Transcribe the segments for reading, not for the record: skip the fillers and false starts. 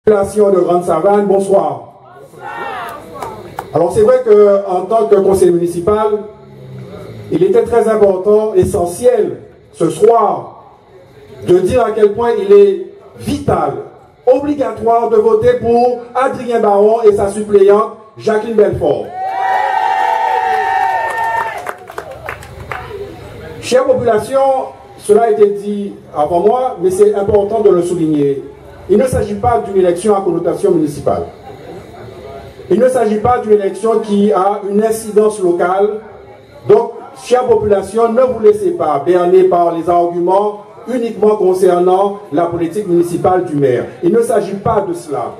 Population de Grande Savane, bonsoir. Alors c'est vrai qu'en tant que conseiller municipal, il était très important, essentiel, ce soir, de dire à quel point il est vital, obligatoire de voter pour Adrien Baron et sa suppléante Jacqueline Belfort. Chère population, cela a été dit avant moi, mais c'est important de le souligner. Il ne s'agit pas d'une élection à connotation municipale. Il ne s'agit pas d'une élection qui a une incidence locale. Donc, chère population, ne vous laissez pas berner par les arguments uniquement concernant la politique municipale du maire. Il ne s'agit pas de cela.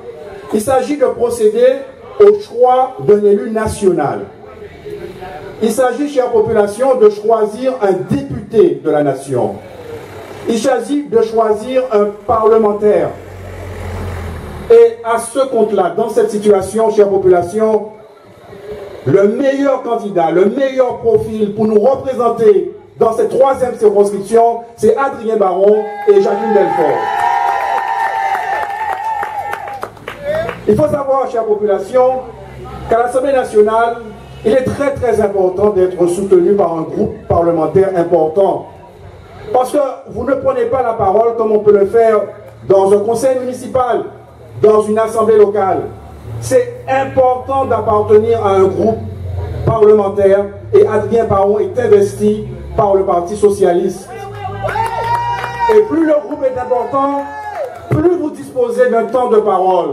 Il s'agit de procéder au choix d'un élu national. Il s'agit, chère population, de choisir un député de la nation. Il s'agit de choisir un parlementaire. Et à ce compte-là, dans cette situation, chère population, le meilleur candidat, le meilleur profil pour nous représenter dans cette troisième circonscription, c'est Adrien Baron et Jacqueline Belfort. Il faut savoir, chère population, qu'à l'Assemblée nationale, il est très très important d'être soutenu par un groupe parlementaire important. Parce que vous ne prenez pas la parole comme on peut le faire dans un conseil municipal, dans une assemblée locale. C'est important d'appartenir à un groupe parlementaire et Adrien Baron est investi par le Parti socialiste. Et plus le groupe est important, plus vous disposez d'un temps de parole.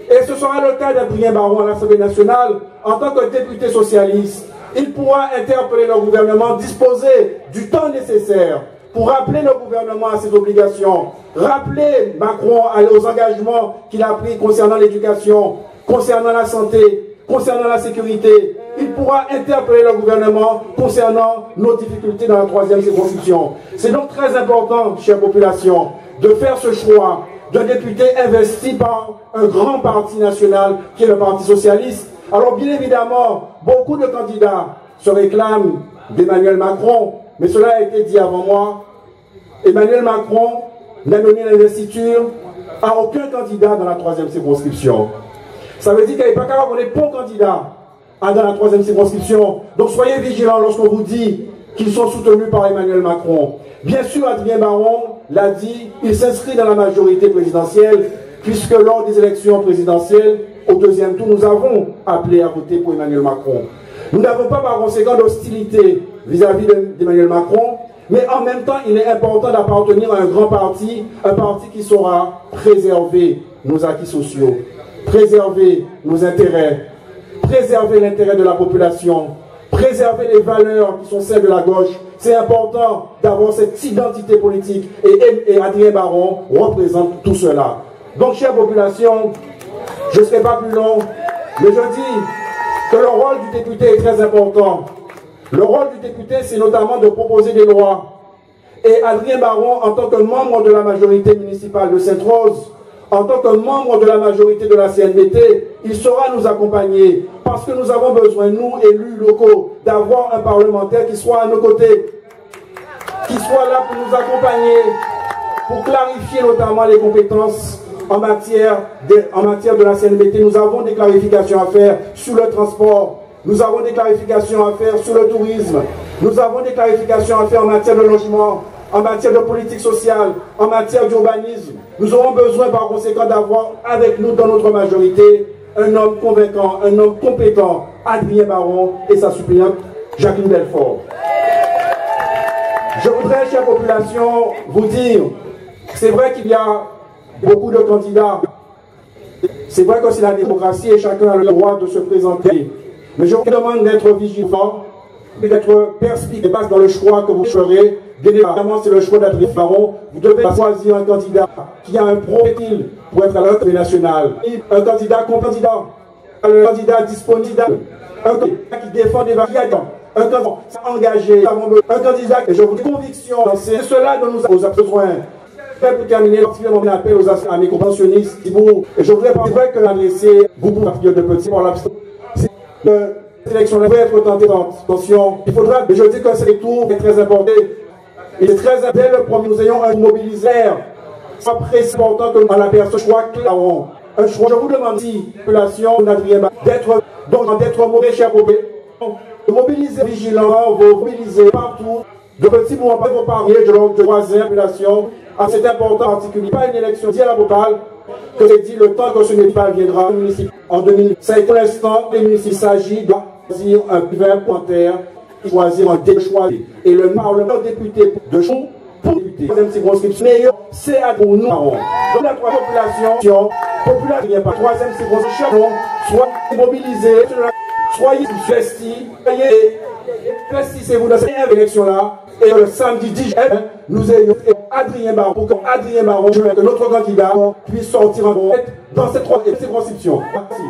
Et ce sera le cas d'Adrien Baron à l'Assemblée nationale. En tant que député socialiste, il pourra interpeller le gouvernement, disposer du temps nécessaire pour rappeler le gouvernement à ses obligations, rappeler Macron aux engagements qu'il a pris concernant l'éducation, concernant la santé, concernant la sécurité. Il pourra interpeller le gouvernement concernant nos difficultés dans la troisième circonscription. C'est donc très important, chère population, de faire ce choix d'un député investi par un grand parti national qui est le Parti socialiste. Alors bien évidemment, beaucoup de candidats se réclament d'Emmanuel Macron, mais cela a été dit avant moi. Emmanuel Macron n'a donné l'investiture à aucun candidat dans la troisième circonscription. Ça veut dire qu'il n'y a pas qu'à avoir des bons candidats dans la troisième circonscription. Donc soyez vigilants lorsqu'on vous dit qu'ils sont soutenus par Emmanuel Macron. Bien sûr, Adrien Baron l'a dit, il s'inscrit dans la majorité présidentielle, puisque lors des élections présidentielles, au deuxième tour, nous avons appelé à voter pour Emmanuel Macron. Nous n'avons pas par conséquent d'hostilité vis-à-vis d'Emmanuel Macron, mais en même temps, il est important d'appartenir à un grand parti, un parti qui saura préserver nos acquis sociaux, préserver nos intérêts, préserver l'intérêt de la population, préserver les valeurs qui sont celles de la gauche. C'est important d'avoir cette identité politique et Adrien Baron représente tout cela. Donc, chère population, je ne serai pas plus long, mais je dis que le rôle du député est très important. Le rôle du député, c'est notamment de proposer des lois. Et Adrien Baron, en tant que membre de la majorité municipale de Sainte-Rose, en tant que membre de la majorité de la CNDT, il saura nous accompagner parce que nous avons besoin, nous, élus locaux, d'avoir un parlementaire qui soit à nos côtés, qui soit là pour nous accompagner, pour clarifier notamment les compétences en matière de la CNDT. Nous avons des clarifications à faire sur le transport, nous avons des clarifications à faire sur le tourisme, nous avons des clarifications à faire en matière de logement, en matière de politique sociale, en matière d'urbanisme. Nous aurons besoin par conséquent d'avoir avec nous dans notre majorité un homme convaincant, un homme compétent, Adrien Baron et sa suppléante Jacqueline Belfort. Je voudrais, chère population, vous dire, c'est vrai qu'il y a beaucoup de candidats, c'est vrai que c'est la démocratie et chacun a le droit de se présenter, mais je vous demande d'être vigilant, d'être perspicace dans le choix que vous ferez. Bien évidemment, c'est le choix d'Adrien Baron. Vous devez choisir un candidat qui a un profil pour être à l'Assemblée nationale. Un candidat compétent, un candidat disponible, un candidat qui défend des valeurs, un candidat engagé, un candidat, et je vous dis conviction, c'est cela dont nous avons besoin. Pour terminer, on appelle à mes conventionnistes, et je voudrais pas dire que l'adresser, vous pouvez partir de petit pour l'absence. Cette élection va être tentée d'attention. Il faudra, mais je dis que c'est tout est très important. Il est très important que nous ayons un mobilisaire. C'est très important que dans la personne choix clairement. un choix. Je vous demande si la population d'être mauvais, chers copains, de mobiliser vigilants, vous mobiliser partout, de petits mouvements, vos pariers de l'ordre de voisins, population. C'est important en particulier, pas une élection, dit à la vocale, que j'ai dit le temps que ce municipal viendra en 2005. Pour l'instant, il s'agit de choisir un parlementaire, choisir un déchoisi. Et le Parlement député de Chou, pour député, deuxième circonscription, c'est à pour nous. Donc la population, troisième circonscription, soit mobilisée, soyez investis, investissez-vous dans cette élection-là. Et le samedi 10 juin, nous ayons Adrien Baron, pour qu'Adrien Baron, que notre candidat, puisse sortir en tête dans cette circonscription. Merci.